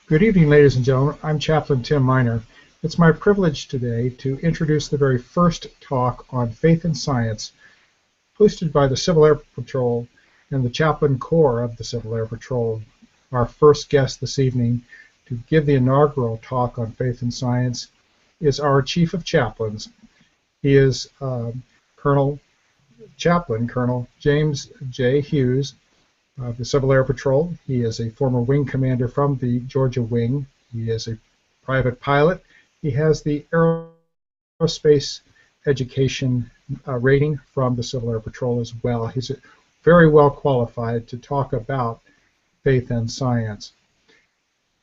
Good evening, ladies and gentlemen. I'm Chaplain Tim Miner. It's my privilege today to introduce the very first talk on faith and science hosted by the Civil Air Patrol and the Chaplain Corps of the Civil Air Patrol. Our first guest this evening to give the inaugural talk on faith and science is our Chief of Chaplains. He is Colonel James J. Hughes of the Civil Air Patrol. He is a former wing commander from the Georgia Wing. He is a private pilot. He has the Aerospace Education rating from the Civil Air Patrol as well. He's very well qualified to talk about faith and science.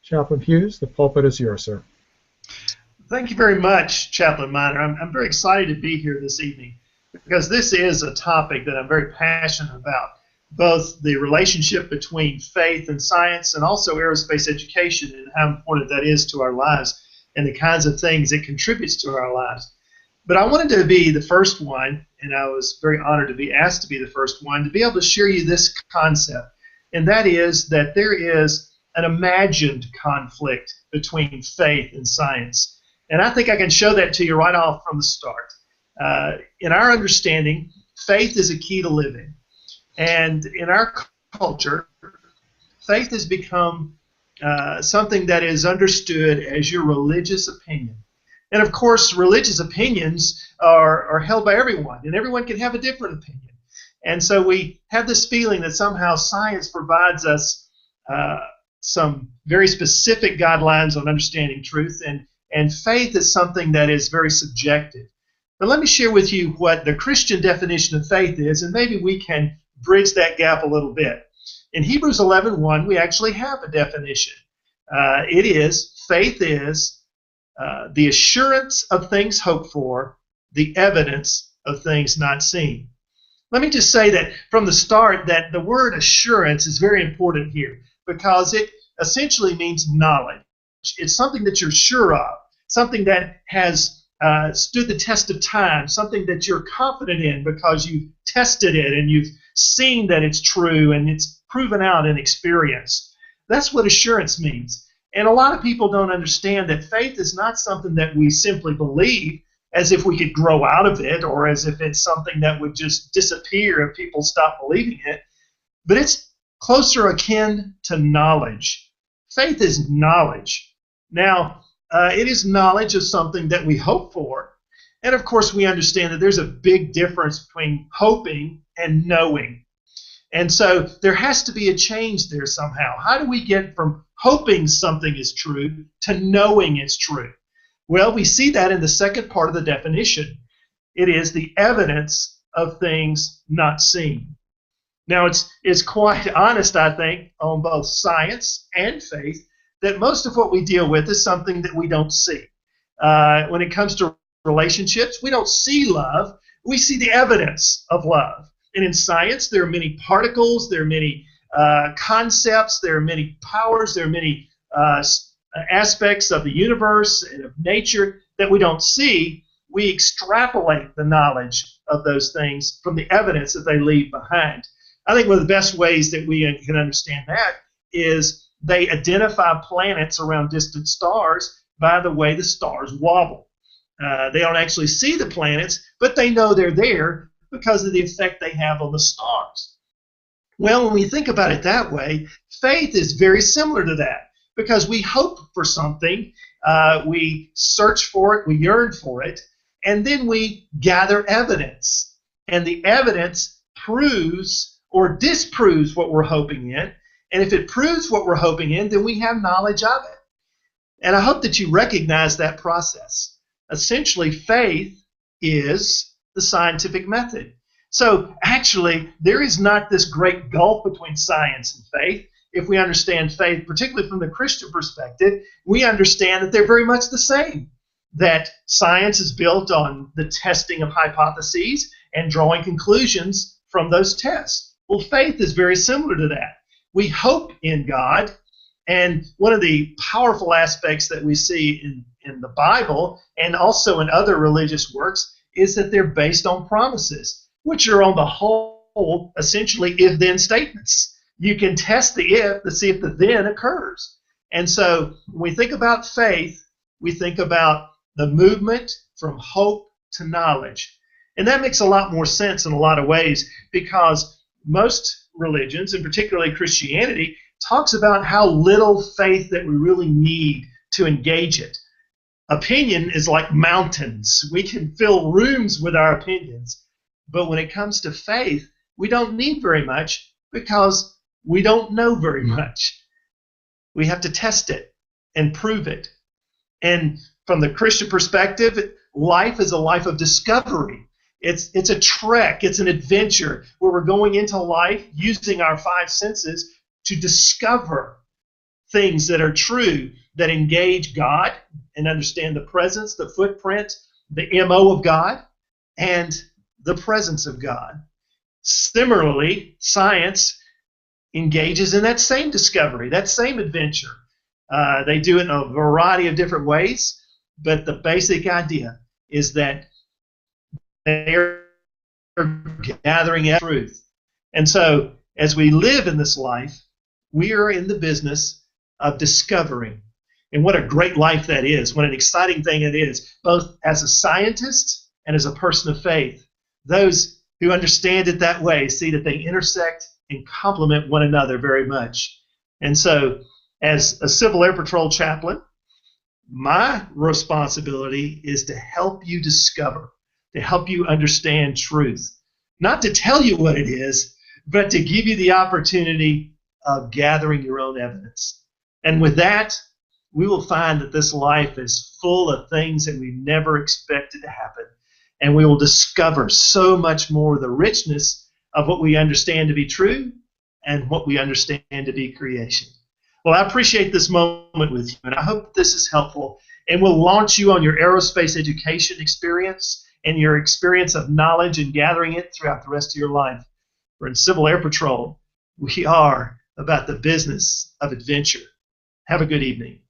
Chaplain Hughes, the pulpit is yours, sir. Thank you very much, Chaplain Miner. I'm very excited to be here this evening because this is a topic that I'm very passionate about, both the relationship between faith and science and also aerospace education and how important that is to our lives and the kinds of things it contributes to our lives. But I wanted to be the first one, and I was very honored to be asked to be the first one, to be able to share you this concept, and that is that there is an imagined conflict between faith and science. And I think I can show that to you right off from the start. In our understanding, faith is a key to living. And in our culture, faith has become something that is understood as your religious opinion. And of course, religious opinions are held by everyone, and everyone can have a different opinion. And so we have this feeling that somehow science provides us some very specific guidelines on understanding truth, and faith is something that is very subjective. But let me share with you what the Christian definition of faith is, and maybe we can bridge that gap a little bit. In Hebrews 11:1, we actually have a definition. Faith is the assurance of things hoped for, the evidence of things not seen. Let me just say that from the start that the word assurance is very important here because it essentially means knowledge. It's something that you're sure of, something that has stood the test of time, something that you're confident in because you've tested it and you've seen that it's true and it's proven out in experience. That's what assurance means. And a lot of people don't understand that faith is not something that we simply believe as if we could grow out of it or as if it's something that would just disappear if people stop believing it, but it's closer akin to knowledge. Faith is knowledge. Now, it is knowledge of something that we hope for. And of course, we understand that there's a big difference between hoping and knowing. And so there has to be a change there somehow. How do we get from hoping something is true to knowing it's true? Well, we see that in the second part of the definition. It is the evidence of things not seen. Now, it's quite honest, I think, on both science and faith, that most of what we deal with is something that we don't see. When it comes to relationships, we don't see love. We see the evidence of love. And in science, there are many particles, there are many concepts, there are many powers, there are many aspects of the universe and of nature that we don't see. We extrapolate the knowledge of those things from the evidence that they leave behind. I think one of the best ways that we can understand that is they identify planets around distant stars by the way the stars wobble. They don't actually see the planets, but they know they're there because of the effect they have on the stars. Well, when we think about it that way, faith is very similar to that because we hope for something, we search for it, we yearn for it, and then we gather evidence. And the evidence proves or disproves what we're hoping in. And if it proves what we're hoping in, then we have knowledge of it. And I hope that you recognize that process. Essentially, faith is the scientific method. So actually, there is not this great gulf between science and faith. If we understand faith, particularly from the Christian perspective, we understand that they're very much the same. That science is built on the testing of hypotheses and drawing conclusions from those tests. Well, faith is very similar to that. We hope in God, and one of the powerful aspects that we see in the Bible and also in other religious works is that they're based on promises, which are on the whole essentially if-then statements. You can test the if to see if the then occurs. And so when we think about faith, we think about the movement from hope to knowledge. And that makes a lot more sense in a lot of ways, because most religions, and particularly Christianity, talks about how little faith that we really need to engage it. Opinion is like mountains. We can fill rooms with our opinions. But when it comes to faith, we don't need very much because we don't know very much. We have to test it and prove it. And from the Christian perspective, life is a life of discovery. It's a trek. It's an adventure where we're going into life using our five senses to discover things that are true, that engage God and understand the presence, the footprint, the MO of God, and the presence of God. Similarly, science engages in that same discovery, that same adventure. They do it in a variety of different ways, but the basic idea is that they are gathering truth. And so, as we live in this life, we are in the business of discovering. And what a great life that is, what an exciting thing it is, both as a scientist and as a person of faith. Those who understand it that way see that they intersect and complement one another very much. And so, as a Civil Air Patrol chaplain, my responsibility is to help you discover, to help you understand truth. Not to tell you what it is, but to give you the opportunity of gathering your own evidence. And with that, we will find that this life is full of things that we never expected to happen. And we will discover so much more the richness of what we understand to be true and what we understand to be creation. Well, I appreciate this moment with you, and I hope this is helpful and will launch you on your aerospace education experience and your experience of knowledge and gathering it throughout the rest of your life. For in Civil Air Patrol, we are about the business of adventure. Have a good evening.